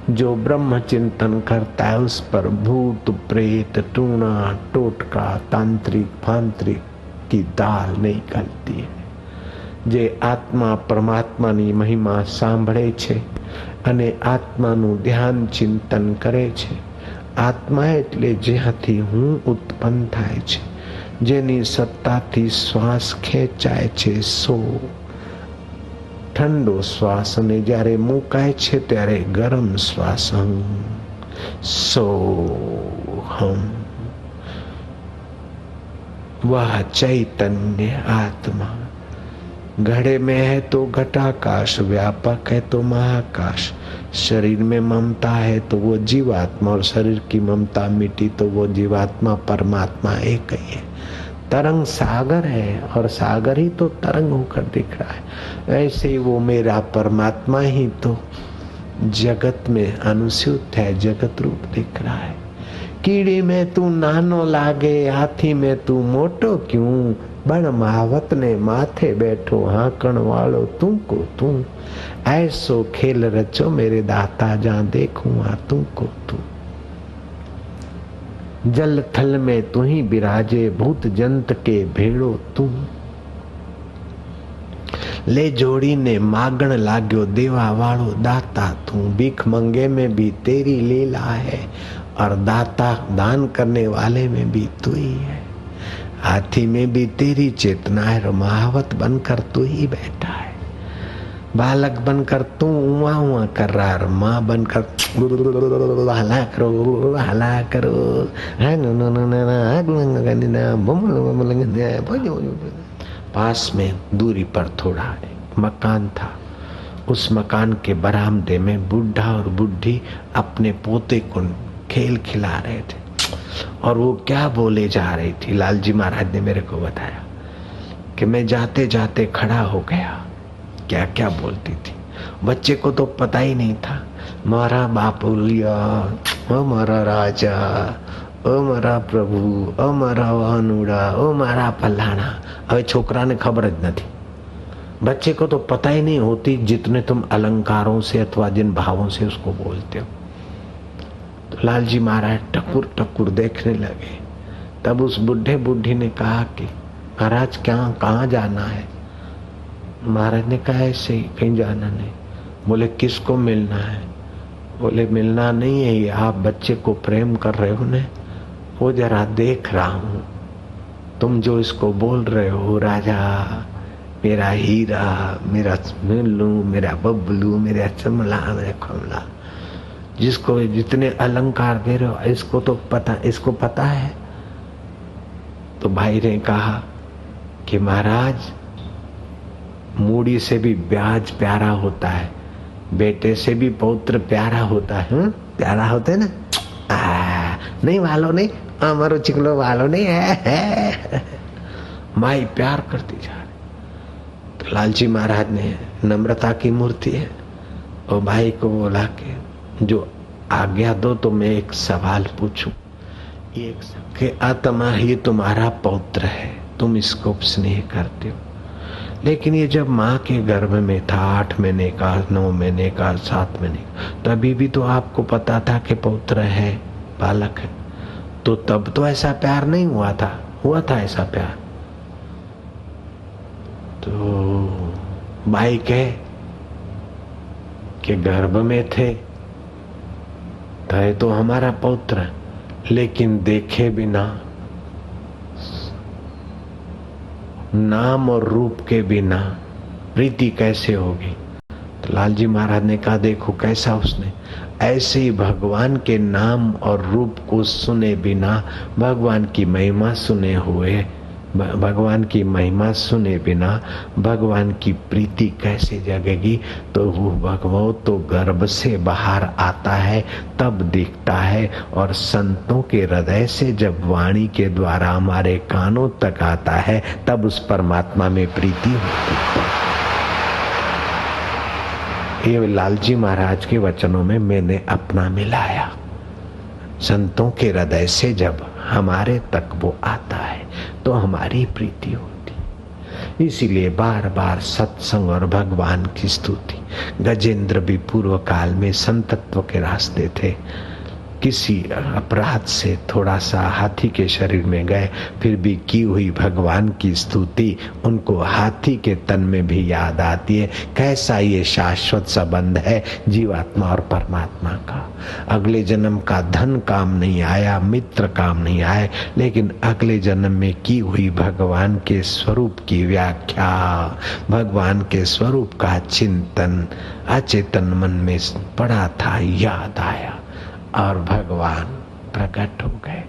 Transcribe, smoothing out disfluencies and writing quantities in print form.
जो ब्रह्म चिंतन करता है उस पर भूत प्रेत टूना टोटका तांत्रिक फांत्रिक की दाल नहीं गलती है। जे आत्मा परमात्मानी महिमा સાંભળે છે અને આત્માનું ધ્યાન ચિંતન કરે છે। આત્મા એટલે જ્યાંથી હું ઉત્પન્ન થાય છે, જેની સત્તાથી શ્વાસ ખેંચાય છે સો ठंडो श्वास ने જ્યારે મુકાય છે ત્યારે ગરમ શ્વાસ सोहम। वह चैतन्य आत्मा घड़े में है तो घटाकाश, व्यापक है तो महाकाश। शरीर में ममता है तो वो जीवात्मा, और शरीर की ममता मिटी तो वो जीवात्मा परमात्मा एक ही है। तरंग सागर है और सागर ही तो तरंग होकर दिख रहा है। ऐसे ही वो मेरा परमात्मा ही तो जगत में अनुस्यूत है, जगत रूप दिख रहा है। कीड़ी में तू नानो लागे, हाथी में तू मोटो क्यों, बण महावत ने माथे बैठो, हाकण वालो तू को तू। ऐसो खेल रचो मेरे दाता, जहाँ देखूं आ तू को तू। जल थल में तू ही बिराजे, भूत जंत के भेड़ो तू। ले जोड़ी ने मागण लाग्यो, देवा वालो दाता तू। भीख मंगे में भी तेरी लीला है, और दाता दान करने वाले में भी तू ही है। हाथी में भी तेरी चेतना है, और महावत बनकर तू ही बैठा है। बालक बनकर तू उमा उमा कर रहा है, माँ बनकर हला करो हला करो। पास में दूरी पर थोड़ा एक मकान था। उस मकान के बरामदे में बुढ़ा और बुढ़ी अपने पोते को खेल खिला रहे थे, और वो क्या बोले जा रही थी। लालजी महाराज ने मेरे को बताया कि मैं जाते जाते खड़ा हो गया। क्या क्या बोलती थी, बच्चे को तो पता ही नहीं था। मारा बापुलिया, ओ मारा राजा, ओ मारा प्रभु, ओ मारा वानुड़ा, ओ मारा पलाना। હવે છોકરાને ખબર જ નથી, बच्चे को तो पता ही नहीं होती जितने तुम अलंकारों से अथवा जिन भावों से उसको बोलते हो। तो लालजी महाराज टकुर टकुर देखने लगे। तब उस बुढ़े बुढ़ी ने कहा कि महाराज क्या कहाँ जाना है। महाराज ने कहा ऐसे ही कहीं जाना नहीं। बोले किसको मिलना है। बोले मिलना नहीं है, ये आप बच्चे को प्रेम कर रहे हो ने, वो जरा देख रहा हूँ। तुम जो इसको बोल रहे हो राजा, मेरा हीरा, मेरा मिल्लू, मेरा बबलू, मेरा चमला, मेरा कमला, जिसको जितने अलंकार दे रहे हो इसको तो पता, इसको पता है। तो भाई ने कहा कि महाराज मूड़ी से भी ब्याज प्यारा होता है, बेटे से भी पौत्र प्यारा होता है। प्यारा होते ना, नहीं वालो नहीं, हमारो चिकलो वालो नहीं है। माई प्यार करती जा रही। तो लालजी महाराज ने नम्रता की मूर्ति है, और भाई को बोला कि जो आज्ञा दो तो मैं एक सवाल पूछूं। कि आत्मा ये तुम्हारा पौत्र है, तुम इसको स्नेह करते हो, लेकिन ये जब माँ के गर्भ में था 8 महीने का, 9 महीने का, 7 महीने का, तभी भी तो आपको पता था कि पौत्र है, बालक है। तो तब तो ऐसा प्यार नहीं हुआ था, हुआ था ऐसा प्यार। तो भाई कहे कि गर्भ में थे तो हमारा पौत्र, लेकिन देखे बिना, नाम और रूप के बिना प्रीति कैसे होगी। तो लालजी महाराज ने कहा देखो कैसा उसने, ऐसे ही भगवान के नाम और रूप को सुने बिना, भगवान की महिमा सुने हुए, भगवान की महिमा सुने बिना भगवान की प्रीति कैसे जगेगी। तो वो भगवान तो गर्भ से बाहर आता है तब दिखता है, और संतों के हृदय से जब वाणी के द्वारा हमारे कानों तक आता है तब उस परमात्मा में प्रीति होती है। ये लालजी महाराज के वचनों में मैंने अपना मिलाया। संतों के हृदय से जब हमारे तक वो आता है तो हमारी प्रीति होती। इसीलिए बार बार सत्संग और भगवान की स्तुति। गजेंद्र भी पूर्व काल में संतत्व के रास्ते थे, किसी अपराध से थोड़ा सा हाथी के शरीर में गए, फिर भी की हुई भगवान की स्तुति उनको हाथी के तन में भी याद आती है। कैसा ये शाश्वत संबंध है जीवात्मा और परमात्मा का। अगले जन्म का धन काम नहीं आया, मित्र काम नहीं आए, लेकिन अगले जन्म में की हुई भगवान के स्वरूप की व्याख्या, भगवान के स्वरूप का चिंतन अचेतन मन में पड़ा था, याद आया और भगवान प्रकट हो गए।